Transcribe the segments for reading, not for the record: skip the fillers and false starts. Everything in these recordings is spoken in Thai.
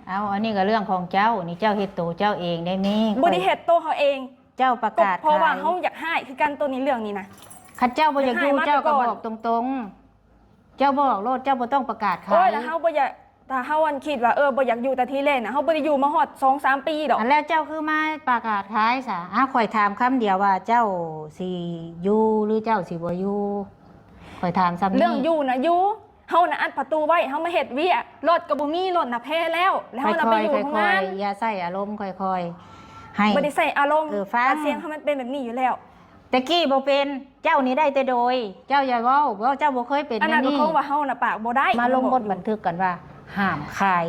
เอาอันนี้ก็เรื่องของเจ้านี่เจ้าเฮ็ดตัวเจ้าเองได้มีบ่ได้เฮ็ดตัวเขาเอง เจ้าประกาศ เพราะว่าเฮาอยากให้คือกันตัวนี้เรื่องนี้นะคันเจ้าบ่อยากอยู่เจ้าก็บอกตรงๆเจ้าบอกโลดเจ้าบ่ต้องประกาศขายโอ้ยแล้วเฮาบ่อยากถ้าเฮาวันคิดว่าบ่อยากอยู่แต่ทีแรกน่ะเฮาบ่ได้อยู่มาฮอด 2-3 ปีดอกอันแล้วเจ้าคือมาประกาศขายซะข่อยถามคำเดียวว่าเจ้าสิอยู่หรือเจ้าสิบ่อยู่ข่อยถามซ้ำนี้เรื่องอยู่น่ะอยู่เฮาน่ะอัดประตูไว้เฮามาเฮ็ดเวียกรถก็บ่มีรถน่ะแพ้แล้วเฮาน่ะไปอยู่โรงงานอย่าใส่อารมณ์ค่อยๆให้บ่ได้ใส่อารมณ์ฟังเสียงเฮามันเป็นแบบนี้อยู่แล้วแต่กี้บ่เป็นเจ้านี่ได้แต่โดยเจ้าอย่าเว้าว่าเจ้าบ่เคยเป็นอันนั้นก็คงว่าเฮาน่ะปากบ่ได้มาลงบทบันทึกกันว่าห้ามขาย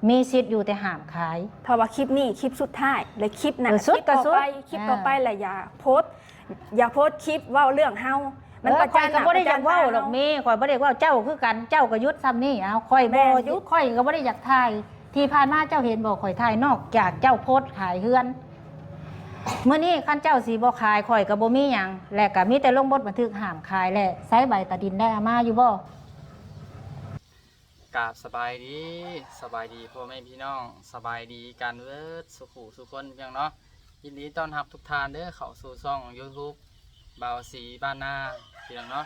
มีสิทธิ์อยู่แต่ห้ามขายถ้าว่าคลิปนี้คลิปสุดท้ายและคลิปนั้นคลิปต่อไปแหละอย่าโพสต์คลิปเว้าเรื่องเฮามันประจานก็บ่ได้อยากเว้าหรอกมีข่อยบ่ได้เว้าเจ้าคือกันเจ้าก็ยุดซ้ำนี่เอาข่อยบ่ยุดข่อยก็บ่ได้อยากถ่ายที่ผ่านมาเจ้าเห็นบ่ข่อยถ่ายนอกจากเจ้าโพสต์ขายเฮือนมื้อนี้คันเจ้าสิบ่ขายข่อยก็บ่มีหยังและก็มีแต่ลงบทบันทึกห้ามขายและใช้ใบตะดินได้มาอยู่บ่กราบสบายดีพ่อแม่พี่น้องสบายดีการเวิร์ดสุขุสุคนเพียงเนาะยินดีต้อนรับทุกท่านเด้อเข้าสู่ช่อง YouTube บ่าวสีบ้านนาพี่น้องเนาะ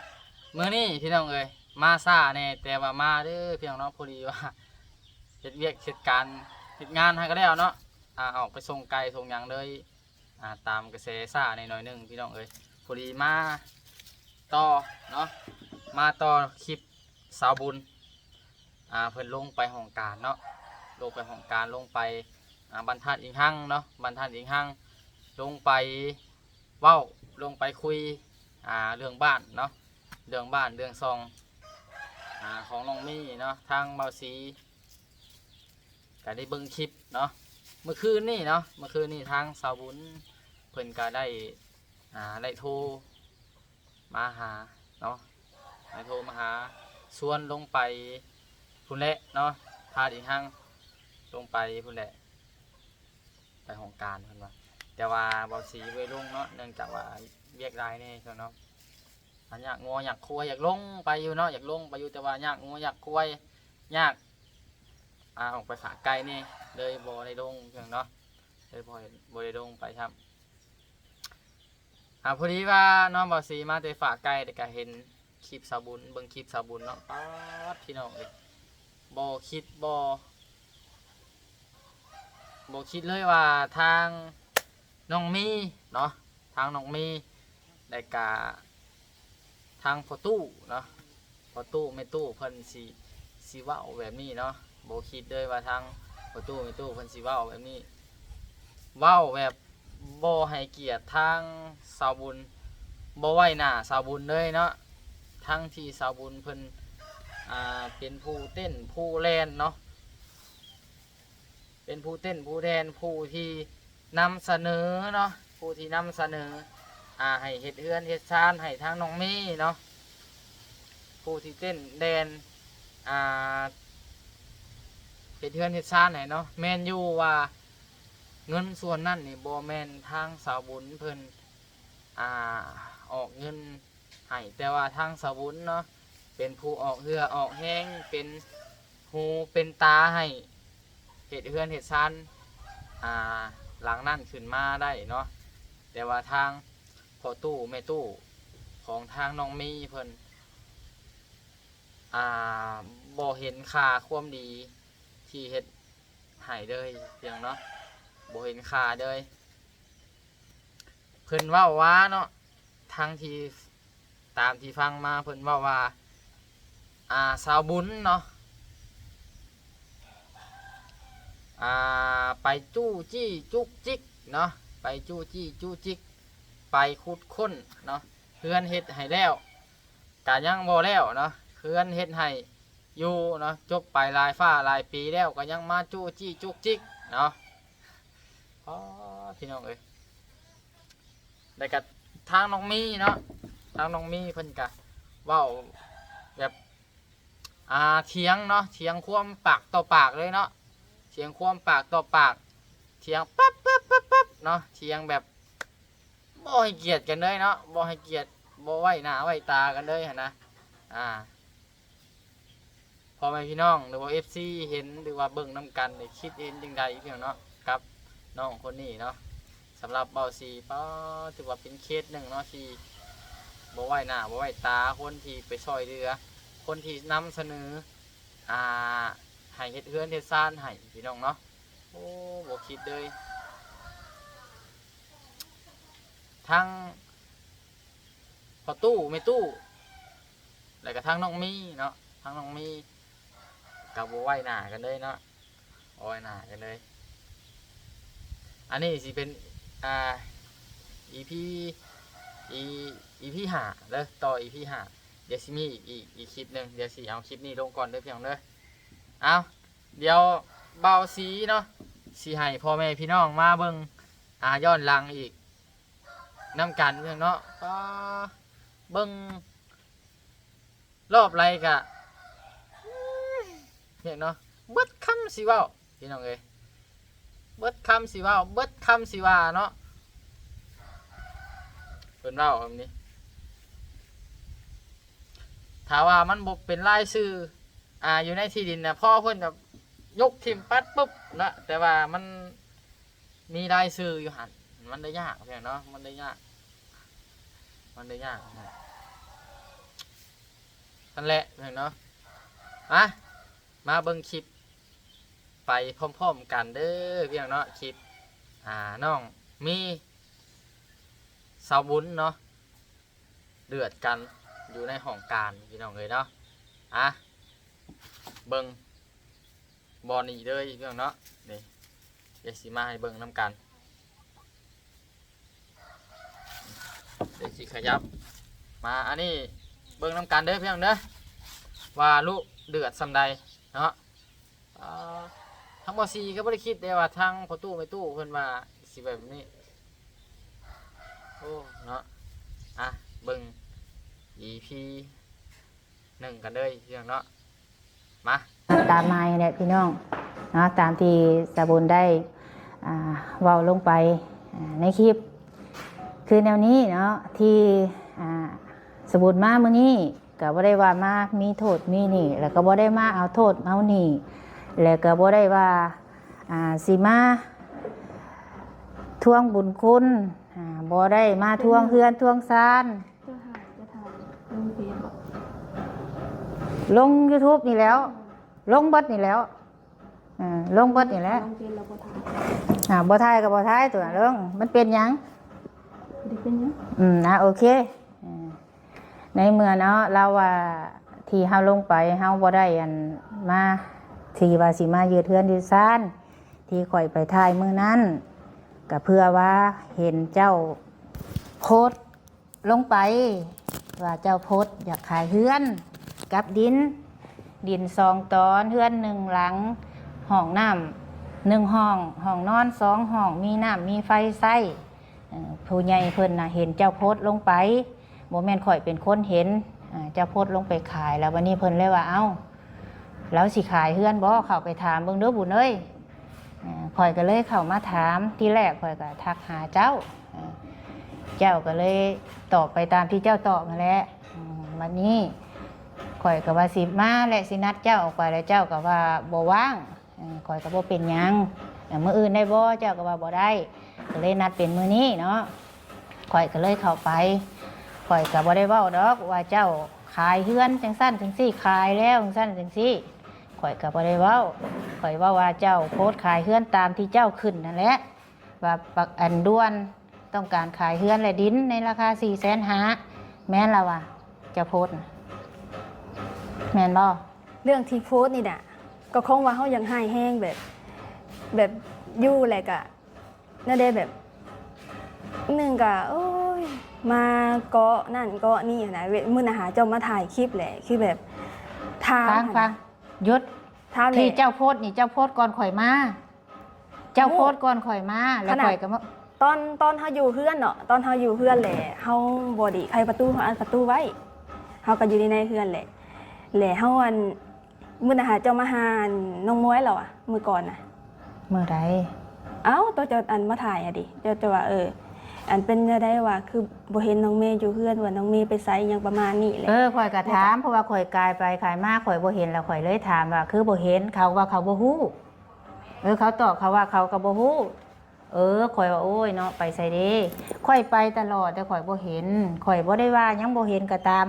มื้อนี้พี่น้องเอ้ยมาซ่าแน่แต่ว่ามาเด้อพี่น้องเนาะพอดีว่าเฮ็ดเวียกเฮ็ดการเฮ็ดงานให้ก็แล้วเนาะออกไปส่งไก่ส่งหยังเลยตามกระแสซ่าในหน่อยนึงพี่น้องเอ้ยพอดีมาต่อเนาะมาต่อคลิปสาวบุญเพิ่นลงไปห้องการเนาะลงไปห้องการลงไปบรรทัดอีกหั่งเนาะบรรทัดอีกหั่งลงไปเว้าลงไปคุยเรื่องบ้านเนาะเรื่องบ้านเรื่องซองของน้องมี่เนาะทางเบาสีก็ได้เบิ่งคลิปเนาะเมื่อคืนนี่เนาะเมื่อคืนนี่ทางสาวบุญเพิ่นก็ได้โทรมาหาเนาะได้โทรมาหาชวนลงไปพุ่นแหละเนาะพาอีกหั่งลงไปพุ่นแหละไปห้องการเพิ่นว่าแต่ว่าบ่สีไว้ลงเนาะเนื่องจากว่าเวียกได้แน่เนาะอยากงัวอยากควายอยากลงไปอยู่เนาะอยากลงไปอยู่แต่ว่าอยากงัวอยากควายอยากออกไปฝากไก่นี่เลยบ่ได้ลงเพียงเนาะเลยบ่ได้ลงไปครับพอดีว่าน้องบ่สีมาแต่ฝากไก่แต่ก็เห็นคลิปสาวบุญเบิ่งคลิปสาวบุญเนาะป๊าดพี่น้องเอ้ยบ่คิดเลยว่าทางน้องมีเนาะทางน้องมีได้กะทางพ่อตู้เนาะพ่อตู้แม่ตู้เพิ่นสิเว้าแบบนี้เนาะบ่คิดเลยว่าทางพ่อตู้แม่ตู้เพิ่นสิเว้าแบบนี้เว้าแบบบ่ให้เกียรติทางสาวบุญบ่ไว้หน้าสาวบุญเลยเนาะทั้งที่สาวบุญเพิ่นเป็นผู้เต้นผู้แลนเนาะเป็นผู้เต้นผู้แดนผู้ที่นำเสนอเนาะผู้ที่นำเสนอให้เฮ็ดเฮือนเฮ็ดชานให้ทางน้องมี่เนาะผู้ที่เต้นแดนเฮ็ดเฮือนเฮ็ดชานให้เนาะแม่นอยู่ว่าเงินส่วนนั้นนี่บ่แม่นทางสาวบุญเพิ่นออกเงินให้แต่ว่าทางสาวบุญเนาะเป็นผู้ออกเรือออกแห้งเป็นหูเป็นตาให้เฮ็ดเฮือนเฮ็ดชานหลังนั่นขึ้นมาได้เนาะแต่ว่าทางพ่อตู้แม่ตู้ของทางน้องมีเพิ่นบ่เห็นค่าความดีที่เฮ็ดให้เลยเพียงเนาะบ่เห็นค่าเลยเพิ่นเว้าว่าเนาะทางที่ตามที่ฟังมาเพิ่นเว้าว่าสาวบุญเนาะไปจู้จี้จุกจิกเนาะไปจู้จี้จุกจิกไปขุดค้นเนาะเพื่อนเฮ็ดให้แล้วกะยังบ่แล้วเนาะเพื่อนเฮ็ดให้อยู่เนาะจบไปหลายฟ้าหลายปีแล้วก็ยังมาจู้จี้จุกจิกเนาะพี่น้องเอ้ยแล้วก็ทางน้องมีเนาะทางน้องมีเพิ่นก็เว้าแบบเถียงเนาะเถียงความปากต่อปากเลยเนาะเถียงความปากต่อปากเถียงปั๊บเนาะเถียงแบบบ่ให้เกียรติกันเลยเนาะบ่ให้เกียรติบ่ไว้หน้าไว้ตากันเลยหั่นนะพอ อแม่พี่น้องหรือว่า FC เห็นหรือว่าเบิ่งนํกันได้คิดเห็นจังใดพี่น้องเนาะกับน้องคนนี้เนาะสำหรับเบาสีก็ถือว่าเป็นเคสหนึ่งเนาะที่บ่ไว้หน้าบ่ไว้ตาคนที่ไปช่วยเหลือคนที่นำเสนอให้เฮ็ดเฮือนเฮ็ดซ่านให้พี่น้องเนาะโอ้บ่คิดเลยทั้งพอตู้ไม่ตู้แล้วก็ทั้งน้องมีเนาะทั้งน้องมีกับบ่ไว้หน้ากันเลยเนาะบ่ไว้หน้ากันเลยอันนี้สิเป็นEP EP 5เด้อต่อ EP 5เดี๋ยวสิมีอีกคลิปหนึงเดี๋ยวสิเอาคลิปนี้ลงก่อนเด้อพี่น้องเด้อเอาเดี๋ยวเบาสีเนาะสิให้พ่อแม่พี่น้องมาเบิ่งย้อนหลังอีกนํกันพี่น้องเนาะก็เบิ่งรอบไรกะเนี่ยเนาะเบิดคำสิเว้าพี่น้องเอ้ยเบิดคำสิเว้าเบิดคำสิว่าเนาะเพิ่นเว้าแบบนี้ถ้าว่ามันบ่เป็นรายชื่ออยู่ในที่ดินนะพ่อเพิ่นแบบยกทิ่มปัดปุ๊บนะแต่ว่ามันมีรายชื่ออยู่หั่นมันได้ยากพี่น้องเนาะมันได้ยากนั่นแหละพี่น้องเนาะมาเบิ่งคลิปไปพร้อมๆกันเด้อพี่น้องเนาะคลิปน้องมีสาวบุญเนาะเดือดกันอยู่ในห้องการพี่น้องเลยเนาะเบิ่งบอลนี่เลยพี่น้องเนาะนี่เดี๋ยวสิมาให้เบิ่งน้ำกันเดี๋ยวสิขยับมาอันนี้เบิ่งน้ำกันเด้อพี่น้องเด้อว่าลูกเดือดสำใดเนาะทั้งบอซีก็ไม่ได้คิดเลยว่าทั้งพอตู้ไม่ตู้เพิ่นมาสิแบบนี้โอ้เนาะเบิ่ง EP 1กันเลยพี่น้องเนาะมาตามมาเนี่ยพี่น้องเนาะตามที่สาบุญได้เว้าลงไปในคลิปคือแนวนี้เนาะที่สาบุญมามื้อนี้ก็บ่ได้ว่ามามีโทษมีนี่แล้วก็บ่ได้มาเอาโทษเอานี่แล้วก็บ่ได้ว่าสิมาทวงบุญคุณบ่ได้มาทวงเฮือนทวงซานลง YouTube นี่แล้วลงเบิดนี่แล้วลงเบิดนี่แล้วบ่ทายก็บ่ทายตัวเรื่องมันเป็นหยังโอเคในเมื่อเนาะเราว่าที่เฮาลงไปเฮาบ่ได้มาที่ว่าสิมายืดเทือนยืดซ่านที่ข่อยไปถ่ายมื้อนั้นก็เพื่อว่าเห็นเจ้าโพสต์ลงไปว่าเจ้าโพสต์อยากขายเฮือนกับดิน2 ตอนเฮือน1 หลังห้องน้ำ1 ห้องนอน2 ห้องมีน้ำมีไฟใช้ผู้ใหญ่เพิ่นน่ะเห็นเจ้าโพสต์ลงไปบ่แม่นข่อยเป็นคนเห็นเจ้าโพสต์ลงไปขายแล้ววันนี้เพิ่นเลยว่าเอ้าแล้วสิขายเฮือนบ่เข้าไปถามเบิ่งเด้อบุญเอ้ยข่อยก็เลยเข้ามาถามที่แรกข่อยก็ทักหาเจ้าก็เลยตอบไปตามที่เจ้าตอบมาแล้ววันนี้ข่อยก็ว่าสิมาและสินัดเจ้าออกไปแล้วเจ้าก็ว่าบ่ว่างข่อยก็บ่เป็นหยังมื้ออื่นได้บ่เจ้าก็ว่าบ่ได้ก็เลยนัดเป็นมื้อนี้เนาะข่อยก็เลยเข้าไปข่อยก็บ่ได้เว้าดอกว่าเจ้าขายเฮือนจังซั่นจังซี่ขายแล้วจังซั่นจังซี่ข่อยก็บ่ได้เว้าข่อยเว้าว่าเจ้าโพสต์ขายเฮือนตามที่เจ้าขึ้นนั่นแหละว่าปักอันด่วนต้องการขายเฮือนและดินในราคา 450,000แม่นล่ะว่าเจ้าโพสต์แม่นบ่เรื่องที่โพสต์นี่น่ะก็คงว่าเฮายังให้แห้งแบบอยู่แหละก็นั่นได้แบบนึงก็โอ้ยมาเกาะนั่นเกาะนี่นะมื้อน่ะหาเจ้ามาถ่ายคลิปแหละคือแบบถามฟังหยุดที่เจ้าโพสต์นี่เจ้าโพสต์ก่อนข่อยมาเจ้าโพสต์ก่อนข่อยมาแล้วข่อยก็ตอนเฮาอยู่เฮือนเนาะตอนเฮาอยู่เฮือนแหละเฮาบ่ได้ใครประตูเฮาอันประตูไว้เฮาก็อยู่ในเฮือนแหละเฮามื้อน่ะหาเจ้ามาหาน้องม้วยแล้วอ่ะมื้อก่อนน่ะมื้อใดเอ้าตัวเจ้ามาถ่ายอ่ะดิเจ้าว่า อันเป็นจะได้ว่าคือบ่เห็นน้องเมย์อยู่เฮือนว่าน้องเมย์ไปไสหยังประมาณนี้แหละ ข่อยก็ถามเพราะว่าข่อยกายไปขายมาข่อยบ่เห็นแล้วข่อยเลยถามว่าคือบ่เห็นเขาว่าเขาบ่ฮู้เขาตอบเขาว่าเขาก็บ่ฮู้ข่อยว่าโอ้ยเนาะไปใส่เด้ข่อยไปตลอดแต่ข่อยบ่เห็นข่อยบ่ได้ว่ายังบ่เห็นก็ตาม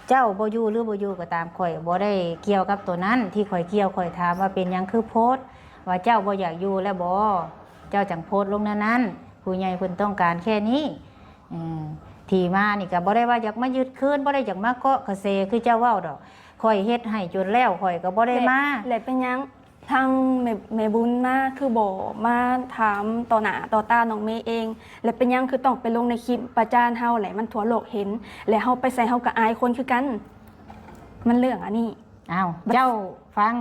เจ้าบ่อยู่หรือบ่อยู่ก็ตามข่อยบ่ได้เกี่ยวกับตัวนั้นที่ข่อยเกี่ยวข่อยถามว่าเป็นหยังคือโพสต์ว่าเจ้าบ่อยากอยู่แล้วบ่เจ้าจังโพสต์ลงนั้นผู้ใหญ่เพิ่นต้องการแค่นี้ที่มานี่ก็บ่ได้ว่าอยากมายึดคืนบ่ได้อยากมาเกาะกระเซคือเจ้าเว้าดอกข่อยเฮ็ดให้จนแล้วข่อยก็บ่ได้มาและเป็นหยังทางแม่บุญมาคือบ่มาถามต่อหน้าต่อตาน้องเมย์เองและเป็นหยังคือต้องไปลงในคลิปประจานเฮาแหละมันทั่วโลกเห็นและเฮาไปใส่เฮาก็อายคนคือกันมันเรื่องอันนี้อ้าวเจ้าฟัง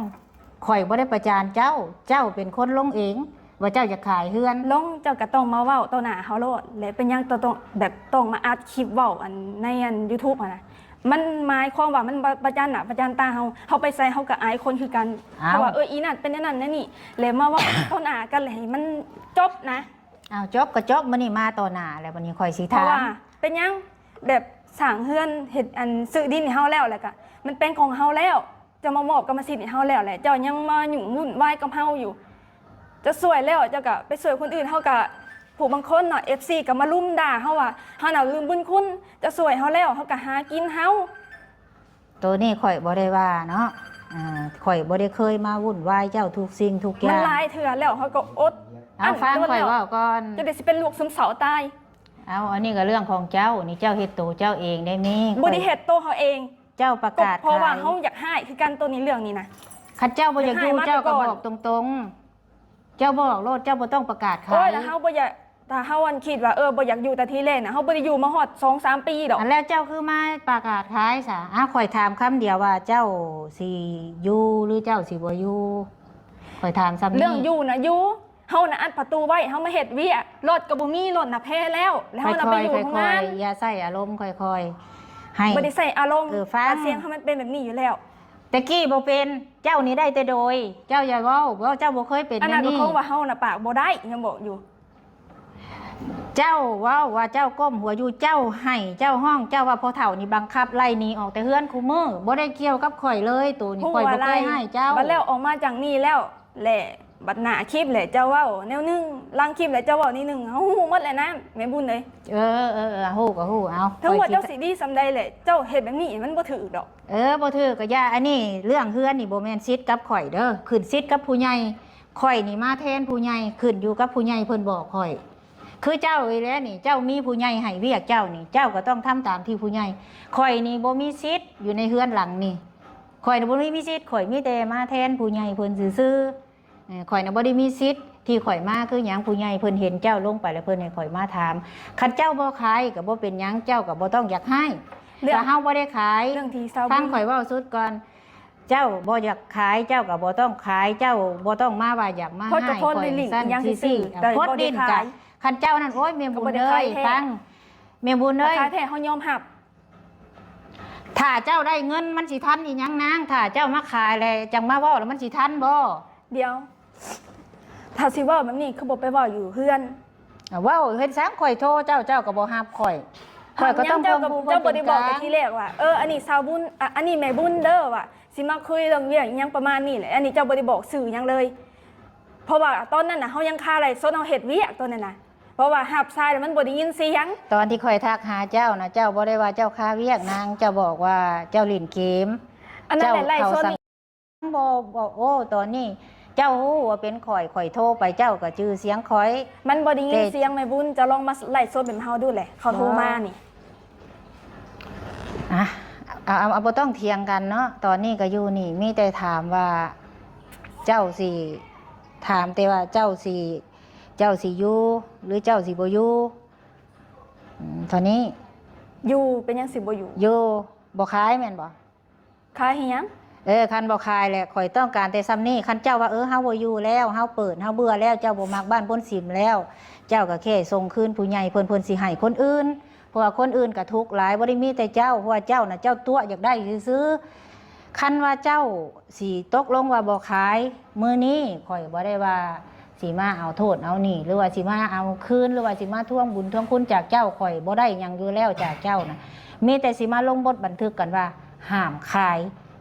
ข่อยบ่ได้ประจานเจ้าเป็นคนลงเองว่าเจ้าจะขายเฮือนลงเจ้าก็ต้องมาเว้าต่อหน้าเฮาโลดและเป็นหยังต้องแบบต้องมาอัดคลิปเว้าอันในYouTube อ่ะนะมันหมายความว่ามันประจานหน้าประจานตาเฮาไปใส่เฮาก็อายคนคือกันเพราะว่าอีนั่นเป็นนั่นนั่นนี่แล้วมาว่าต่อหน้ากันเลยมันจบนะอ้าวจบก็จบมื้อนี้มาต่อหน้าแล้ววันนี้ข่อยสิถามเพราะว่าเป็นหยังแบบสร้างเฮือนเฮ็ดอันซื้อดินให้เฮาแล้วแหละก็มันเป็นของเฮาแล้วจะมามอบกรรมสิทธิ์ให้เฮาแล้วแหละเจ้ายังมายุ่งวุ่นวายกับเฮาอยู่จะสวยแล้วเจ้าก็ไปสวยคนอื่นเฮาก็ผู้บางคนเนาะ FC ก็มาลุ่มด่าเฮาว่าเฮาน่ะลืมบุญคุณจะสวยเฮาแล้วเฮาก็หากินเฮาตัวนี้ข่อยบ่ได้ว่าเนาะข่อยบ่ได้เคยมาวุ่นวายเจ้าทุกสิ่งทุกอย่างมันหลายเถื่อแล้วเฮาก็อดเอาฟังข่อยว่าก่อนจะได้สิเป็นลูกซึมเศร้าตายเอาอันนี้ก็เรื่องของเจ้านี่เจ้าเฮ็ดตัวเจ้าเองได้มีบ่ได้เฮ็ดตัวเฮาเองเจ้าประกาศเพราะว่าเฮาอยากให้คือกันตัวนี้เรื่องนี้นะคันเจ้าบ่อยากอยู่เจ้าก็บอกตรงๆเจ้าบอกโลดเจ้าบ่ต้องประกาศขายโอ้ยแล้วเฮาบ่อยากถ้าเฮาวันคิดว่าบ่อยากอยู่แต่ทีแรกน่ะเฮาบ่ได้อยู่มาฮอด 2-3 ปีดอกอันแล้วเจ้าคือมาประกาศขายซะข่อยถามคำเดียวว่าเจ้าสิอยู่หรือเจ้าสิบ่อยู่ข่อยถามซ้ำนี้เรื่องอยู่น่ะอยู่เฮาน่ะอัดประตูไว้เฮามาเฮ็ดเวียรถก็บ่มีรถน่ะแพ้แล้วแล้วเฮาน่ะไปอยู่ข้างล่างอย่าใส่อารมณ์ค่อยๆให้บ่ได้ใส่อารมณ์ฟังเสียงเฮามันเป็นแบบนี้อยู่แล้วแต่กี้บ่เป็นเจ้านี่ได้แต่โดยเจ้าอย่าเว้าเจ้าบ่เคยเป็นอันนั้นก็คงว่าเฮาน่ะปากบ่ได้ยังบอกอยู่เจ้าว่าเจ้าก้มหัวอยู่เจ้าให้เจ้าห้องเจ้าว่าพอเฒ่านี่บังคับไล่หนีออกแต่เฮือนคูมือบ่ได้เกี่ยวกับข่อยเลยตัวนี้ข่อยบ่เคยให้เจ้าบัดแล้วออกมาจากนี่แล้วแหละบัดหน้าคลิปแหละเจ้าเว้าแนวนึงลังคลิปแหละเจ้าเว้านิดนึงเฮาฮู้หมดแล้วนะแม่บุญเอ้ยฮู้ก็ฮู้เอาทั้งหมดเจ้าสิดีซำใดแหละเจ้าเฮ็ดแบบนี้มันบ่ถูกดอกบ่ถูกก็อย่าอันนี้เรื่องเฮือนนี่บ่แม่นซิดกับข่อยเด้อขึ้นซิดกับผู้ใหญ่ข่อยนี่มาแทนผู้ใหญ่ขึ้นอยู่กับผู้ใหญ่เพิ่นบอกข่อยคือเจ้าอีแล้วนี่เจ้ามีผู้ใหญ่ให้เวียกเจ้านี่เจ้าก็ต้องทำตามที่ผู้ใหญ่ข่อยนี่บ่มีสิทธิ์อยู่ในเฮือนหลังนี่ข่อยน่ะบ่มีสิทธิ์ข่อยมีแต่มาแทนผู้ใหญ่เพิ่นซื่อๆข่อยน่ะบ่ได้มีสิทธิ์ที่ข่อยมาคือหยังผู้ใหญ่เพิ่นเห็นเจ้าลงไปแล้วเพิ่นให้ข่อยมาถามคันเจ้าบ่ขายก็บ่เป็นหยังเจ้าก็บ่ต้องอยากให้ถ้าเฮาบ่ได้ขายเรื่องที่เซาฟังข่อยเว้าสุดก่อนเจ้าบ่อยากขายเจ้าก็บ่ต้องขายเจ้าบ่ต้องมาว่าอยากมาให้ข่อยซั่นซื่อๆแต่บ่ได้ขายคันเจ้านั่นโอ้ยเมียบุญเลยฟังเมียบุญเลยขายแท้เขายอมหับถ้าเจ้าได้เงินมันสิทันอีหยังนางถ้าเจ้ามาขายเลยจังมาว่าแล้วมันสิทันบ่เดี๋ยวถ้าสิว่าแบบนี้เขาบอกไปว่าอยู่เพื่อนว่าเฮ็ดซังข่อยโทรเจ้าก็บ่ฮับข่อยก็ต้องเจ้าบ่ได้บอกแต่ทีแรกว่าอันนี้สาวบุญอันนี้แม่บุญเด้อว่าสิมาคุยเรื่องเวียงยังประมาณนี้แหละอันนี้เจ้าบ่ได้บอกสื่อยังเลยเพราะว่าตอนนั้นน่ะเฮายังคาอะไรซนเอาเฮ็ดเวียกตอนนั้นน่ะเพราะว่าหับทรายมันบ่ได้ยินเสียงตอนที่ข่อยทักหาเจ้านะเจ้าบ่ได้ว่าเจ้าค้าเวียกนางเจ้าบอกว่าเจ้าเล่นเกมอันนั้นแหละไล่ซนบ่โอ้ตอนนี้เจ้าฮู้ว่าเป็นข่อยโทรไปเจ้าก็จื้อเสียงข่อยมันบ่ได้ยินเสียงแม่บุญจะลองมาไล่ซนเป็นเฮาดูแหละเขาโทรมานี่เอาบ่ต้องเถียงกันเนาะตอนนี้ก็อยู่นี่มีแต่ถามว่าเจ้าสิถามแต่ว่าเจ้าสิอยู่หรือเจ้าสิบ่อยู่ตอนนี้อยู่เป็นยังสิบ่อยู่บ่ขายแม่นบ่ขายให้หยังคันบ่ขายแหละข่อยต้องการแต่ซ้ำนี้คันเจ้าว่าเฮาบ่อยู่แล้วเฮาเปิดเฮาเบื่อแล้วเจ้าบ่มักบ้านพ้นสิมแล้วเจ้าก็แค่ส่งคืนผู้ใหญ่เพิ่นสิให้คนอื่นเพราะว่าคนอื่นก็ทุกข์หลายบ่ได้มีแต่เจ้าเพราะว่าเจ้าน่ะเจ้าตัวอยากได้ซื้อคันว่าเจ้าสิตกลงว่าบ่ขายมื้อนี้ข่อยบ่ได้ว่า สิมาเอาโทษเอานี่หรือว่าสิมาเอาคืนหรือว่าสิมาทวงบุญทวงคุณจากเจ้าข่อยบ่ได้หยังอยู่แล้วจากเจ้านะมีแต่สิมาลงบทบันทึกกันว่าห้ามขาย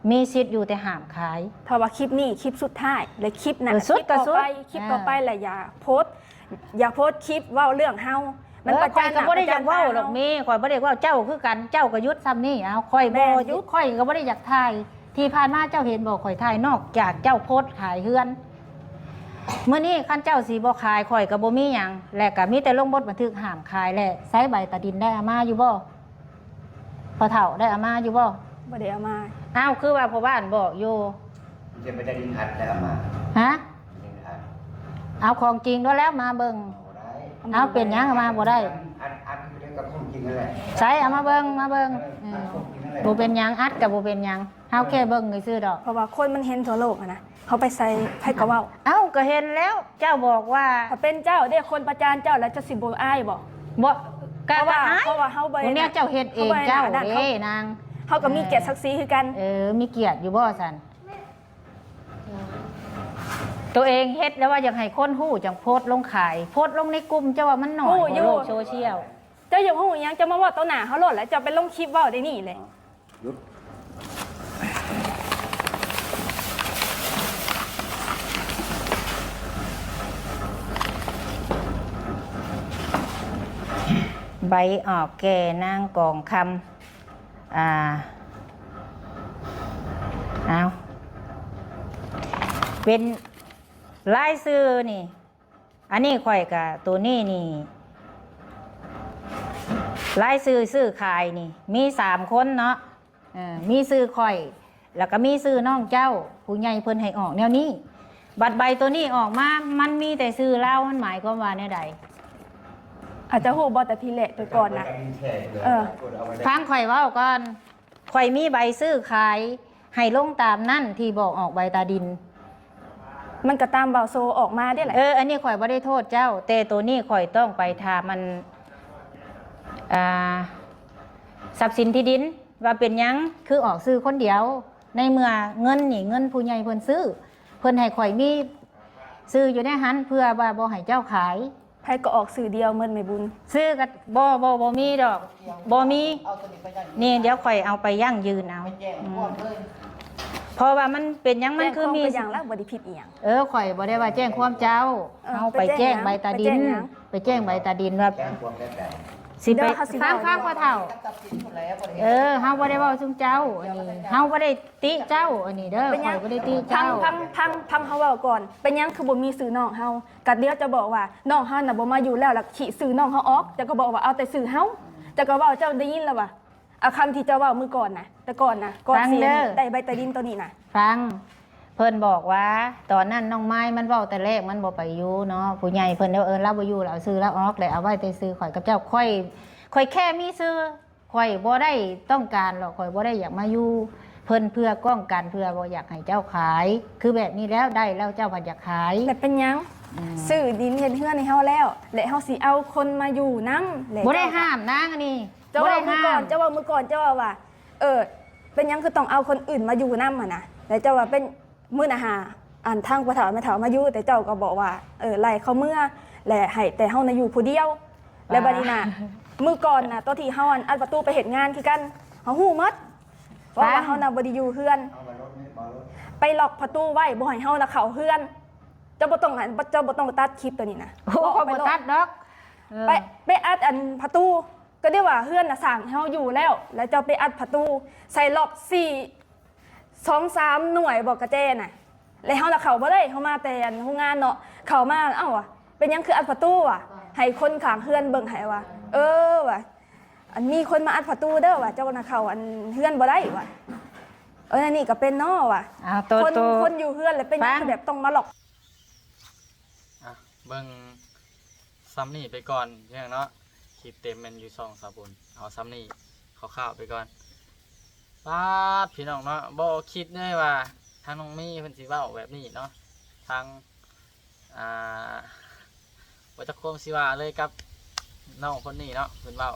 มีสิทธิ์อยู่แต่ห้ามขาย ถ้าว่าคลิปนี้คลิปสุดท้ายและคลิปนั้น เออสุด คลิปต่อ ก็สุด ไปคลิปต่อไปแหละอย่าโพสต์คลิปเว้าเรื่องเฮามันประ ข่ จา อย น ก็บ่ได้ ประ อยากเว้าหรอกแม่ข่อยบ่ได้เว้าเจ้าคือกันเจ้าก็ยุดซ้ำนี่เอาข่อยบ่ยุดข่อยก็บ่ได้อยากถ่ายที่ผ่านมาเจ้าเห็นบ่ข่อยถ่ายนอกจากเจ้าโพสต์ขายเฮือนมื้อนี้คันเจ้าสิบ่ขายข่อยก็บ่มีหยังและก็มีแต่ลงบทบันทึกห้ามขายแหละใช้ใบตะดินได้อามาอยู่บ่พอเฒ่าได้อามาอยู่บ่ บ่ได้เอามา อ้าวคือว่าพ่อบ้านบอกอยู่ จะไม่ได้ดินอัดได้เอามา ฮะ ดินอัด เอาของจริงด้วยแล้วมาเบิ่ง เอาได้ เอาเป็นหยังเอามาบ่ได้ อัดอยู่ด้วยกับของจริงนั่นแหละ ใช้เอามาเบิ่งอัดของจริงนั่นแหละ บ่เป็นหยังอัดก็บ่เป็นหยังเฮาแค่เบิ่งซื่อๆดอก เพราะว่าคนมันเห็นทั่วโลกอะนะเขาไปใส่ไผก็เว้า เอ้าก็เห็นแล้วเจ้าบอกว่า ถ้าเป็นเจ้าเด้คนประจานเจ้าแล้วจะสิบ่อายบ่ บ่ เพราะว่าเพราะว่าเฮาบ่ คนเนี้ยเจ้าเฮ็ดเองเจ้าเด้นาง เฮาก็มีเกียรติศักดิ์ศรีคือกัน มีเกียรติอยู่บ่ซั่นตัวเองเฮ็ดแล้วว่าอยากให้คนฮู้จังโพสต์ลงขายโพสต์ลงในกลุ่มเจ้าว่ามันน้อย ฮู้ ก อยู่ ว่าโลกโซเชียล เจ้าอย่าฮู้หยังจะมาเว้าต่อหน้าเฮาโลดแล้วจะไปลงคลิปเว้าได้นี่เลย หยุด ใบออกแก่นางกองคำเอาเป็นลายซื้อนี่ อันนี้ข่อยกับตัวนี้นี่ลายซื้อขายนี่ มี3 คนเนาะมีซื้อข่อย แล้วก็มีซื้อน้องเจ้า ผู้ใหญ่เพิ่นให้ออกแนวนี้ บัตรใบตัวนี้ออกมา มันมีแต่ซื้อเล่ามันหมายความว่าแนวใด อาจจะฮู้บ่แต่ทีแรกไปก่อนนะ เออ ฟังข่อยเว่าก่อนข่อยมีใบซื้อขายให้ลงตามนั่นที่บอกออกใบตาดิน มันก็ตามเบาโซออกมาได้แหละ อันนี้ข่อยบ่ได้โทษเจ้า แต่ตัวนี้ข่อยต้องไปทามันทรัพย์สินที่ดินว่าเป็นหยังคือออกซื้อคนเดียว ในเมื่อเงินนี่เงินผู้ใหญ่เพิ่นซื้อเพิ่นให้ข่อยมีซื้ออยู่ในหันเพื่อว่าบ่ให้เจ้าขาย ไผก็ออกสื่อเดียวเหมือนแม่บุญ ซื้อก็บ่มีดอกบ่มีนี่เดี๋ยวข่อยเอาไปยั่งยืนเอาเพราะว่ามันเป็นหยังมันคือมี แจ้งความไปอย่างแล้วบ่ได้ผิดอีหยัง ข่อยบ่ได้ว่าแจ้งความเจ้า เอาไปแจ้งใบตาดิน ไปแจ้งใบตาดินว่า แจ้งความได้แต่ สิไปฟังพ่อเฒ่าเฮาบ่ได้เว้าซุมเจ้าอันนี้เฮาบ่ได้ติเจ้าอันนี้เด้อ เป็นห ข่ ยั อย ง บ่ได้ติ พั เจ้า งเฮาเว้าก่อน เป็นหยังคือบ่มีสื่อน้องเฮาก็เดี๋ยวจะบอกว่าน้องเฮาน่ะบ่มาอยู่แล้วล่ะขี้สื่อน้องเฮาออกจะก็บอกว่าเอาแต่สื่อเฮาจะก็เว้าเจ้าได้ยินแล้วว่าเอาคำที่เจ้าเว้ามื้อก่อนน่ะแต่ก่อนน่ะก่อนสิได้ใบตะดินตัวนี้น่ะ ฟังเพิ่นบอกว่า ตอนนั้นน้องไม้มันเว้าแต่แรกมันบ่ไปอยู่เนาะผู้ใหญ่เพิ่นเด้อเราบ่อยู่แล้วเอาซื้อแล้วออกแล้วเอาไว้แต่ซื้อข่อยกับเจ้าข่อยแค่มีซื้อข่อยบ่ได้ต้องการหรอกข่อยบ่ได้อยากมาอยู่เพิ่นเพื่อป้องกันเพื่อบ่อยากให้เจ้าขาย คือแบบนี้แล้วได้แล้วเจ้าบ่อยากขาย แล้วเป็นหยังซื้อดินเฮ็ดเฮือนให้เฮาแล้วและเฮาสิเอาคนมาอยู่นำ บ่ได้ห้ามนางอันนี้ เจ้า บ่ ว่า ได้ มื้อ ห้า ก่อน ม เจ้าว่ามื้อก่อนเจ้าว่าเป็นหยังคือต้องเอาคนอื่นมาอยู่นำน่ะแล้วเจ้าว่าเป็นมื้อน่ะหาอันทางพ่อเฒ่าแม่เฒ่ามาอยู่แต่เจ้าก็บอกว่าไล่เขาเมื่อและให้แต่เฮาน่ะอยู่ผู้เดียวและบัดนี้น่ะ มื้อก่อนน่ะตัวที่เฮาอัดประตูไปเฮ็ดงานคือกันเฮาฮู้หมดว่าเฮาน่ะบ่ได้อยู่เฮือน เอามารถนี่มารถ ไปล็อกประตูไว้บ่ให้เฮาน่ะเข้าเฮือนเจ้าบ่ต้องตัดคลิปตัวนี้นะ โอ้ข่อยบ่ตัดดอก ไปอัดอันประตูก็ได้ว่าเฮือนน่ะสร้างให้เฮาอยู่แล้ว แล้วเจ้าไปอัดประตูใส่ล็อก2-3 หน่วยบอกกระเจน่ะแล้วเฮาน่ะเข้าบ่ได้เฮามาแต่อันโรงงานเนาะเข้ามาเอ้าว่ะเป็นหยังคืออัดประตูว่ะให้คนข้างเฮือนเบิ่งให้ว่าว่ะอันมีคนมาอัดประตูเด้อว่ะเจ้าน่ะเข้าอันเฮือนบ่ได้ว่ะอันนี้ก็เป็นเนาะว่ะ เอาตัว คนอยู่เฮือนแล้วเป็นหยังคือแบบต้องมาล็อก อ่ะเบิ่งซ้ำนี่ไปก่อนเพียงเนาะคลิปเต็มมันอยู่2 3 บนเอาซ้ำนี่คร่าวๆไปก่อนป้าดพี่น้องเนาะบ่คิดเลยว่าทางน้องมี่เพิ่นสิเว้าแบบนี้เนาะทางบ่จักโคมสิว่าเลยกับน้องคนนี้เนาะเพิ่นเว้า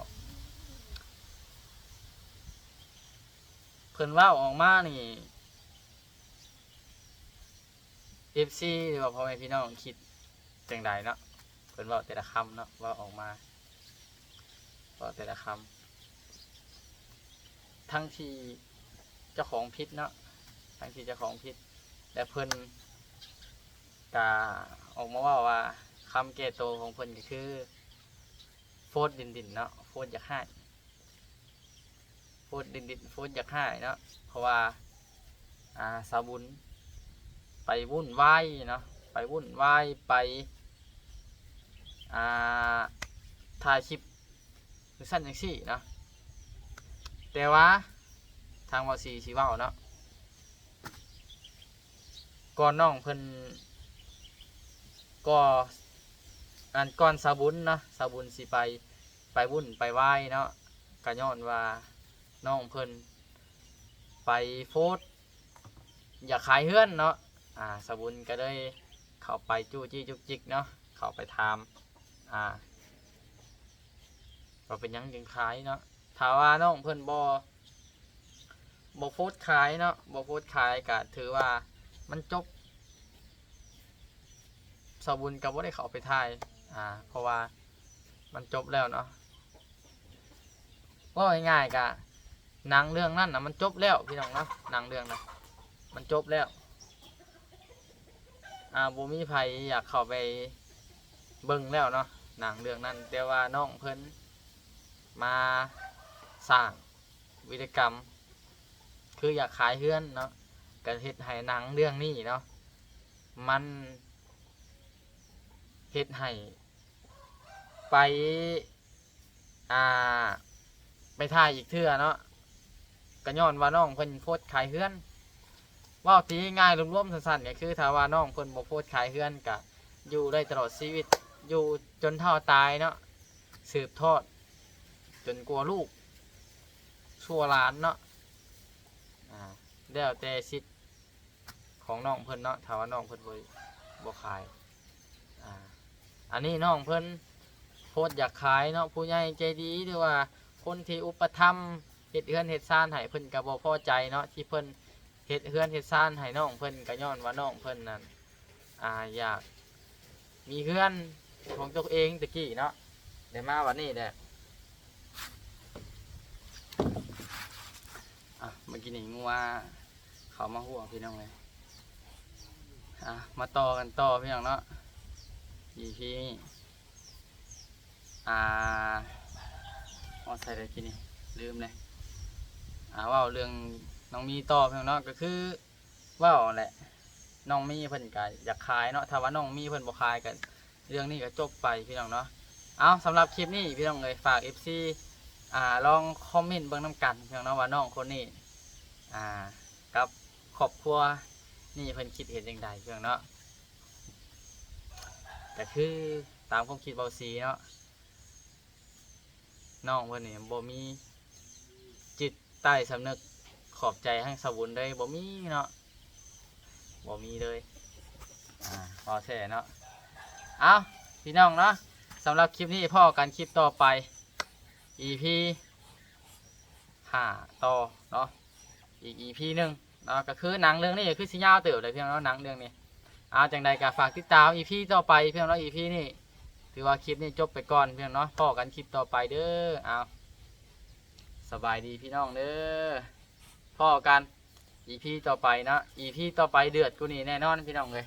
ออกมานี่ FC หรือว่าพ่อแม่พี่น้องคิด จังใดเนาะเพิ่นเว้าแต่ละคำเนาะเว่าออกมาเว้าแต่ละคำทั้งที่เจ้าของผิดเนาะทั้งที่เจ้าของผิดแต่เพิ่นก็ออกมาว่าคำแก้ตัวของเพิ่นก็คือโฟดดินเนาะโฟดอยากให้โฟดดินโฟดอยากให้เนาะเพราะว่าสาวบุญไปวุ่นวายเนาะไปวุ่นวายไปถ่ายคลิปหรือสั้นจังซี่เนาะแต่ว่าทางวสีสีว่าเนาะก่อนน้องเพิ่นก็ก่อนสาวบุญเนาะสาวบุญสิไปวุ่นไปวายเนาะก็ย้อนว่าน้องเพิ่นไปโฟดอยากขายเฮือนเนาะสาวบุญก็เลยเข้าไปจู้จี้จุกจิกเนาะเข้าไปถามว่าเป็นหยังจึงขายเนาะถามว่าน้องเพิ่นบ่โฟดขายเนาะบ่โฟดขายก็ถือว่ามันจบสาวบุญก็บ่ได้เข้าไปถ่ายเพราะว่ามันจบแล้วเนาะว่าง่ายๆก็หนังเรื่องนั้นนะมันจบแล้วพี่น้องเนาะหนังเรื่องนะมันจบแล้วบ่มีไผอยากเข้าไปเบิ่งแล้วเนาะหนังเรื่องนั้นแต่ว่าน้องเพิ่นมาสร้างวิธีกรรมคืออยากขายเฮือนเนาะก็เฮ็ดให้หนังเรื่องนี้เนาะมันเฮ็ดให้ไปไปถ่ายอีกเทื่อเนาะก็ย้อนว่าน้องเพิ่นโพสต์ขายเฮือนว่าตีง่ายรวมๆสั้นๆก็คือถ้าว่าน้องเพิ่นบ่โพสต์ขายเฮือนก็อยู่ได้ตลอดชีวิตอยู่จนเฒ่าตายเนาะสืบทอดจนกลัวลูกชั่วหลานเนาะแล้วแต่สิทธิ์ของน้องเพิ่นเนาะถ้าว่าน้องเพิ่นบ่ขายอันนี้น้องเพิ่นโพสต์อยากขายเนาะผู้ใหญ่ใจดีหรือว่าคนที่อุปถัมภ์เฮ็ดเฮือนเฮ็ดซ่านให้เพิ่นก็บ่พอใจเนาะที่เพิ่นเฮ็ดเฮือนเฮ็ดซ่านให้น้องเพิ่นก็ย้อนว่าน้องเพิ่นนั่นอยากมีเฮือนของตัวเองตะกี้เนาะได้มาวันนี้แหละเมื่อกี้นี่งัวเขามาห่วงพี่น้องเลยมาต่อกันต่อพี่น้องเนาะEPใส่อะไรกินนี่ลืมเลยว่าเรื่องน้องมีต่อพี่น้องเนาะก็คือว่าแหละน้องมีเพิ่นก็อยากขายเนาะถ้าว่าน้องมีเพิ่นบ่ขายกันเรื่องนี้ก็จบไปพี่น้องเนาะสำหรับคลิปนี้พี่น้องเลยฝาก FC ลองคอมเมนต์เบิ่งน้ำกันพี่น้องเนาะว่าน้องคนนี้กับครอบครัวนี่เพิ่นคิดเห็นจังใดพี่น้องเนาะก็คือตามความคิดเบาสีเนาะน้องเพิ่นนี่บ่มีจิตใต้สำนึกขอบใจให้สาวบุญเลยบ่มีเนาะบ่มีเลยพอแท้เนาะพี่น้องเนาะสำหรับคลิปนี้พ่อกันคลิปต่อไป EP 5ต่อเนาะอีก EP 1เนาะก็คือหนังเรื่องนี้คือสิยาวเติบเลยพี่น้องเนาะหนังเรื่องนี้จังใดก็ฝากติดตาม EP ต่อไปพี่น้องเนาะ EP นี้ถือว่าคลิปนี้จบไปก่อนพี่น้องเนาะพ่อกันคลิปต่อไปเด้อสบายดีพี่น้องเด้อพ่อกัน EP ต่อไปนะ EP ต่อไปเดือดกูนี่แน่นอนพี่น้องเลย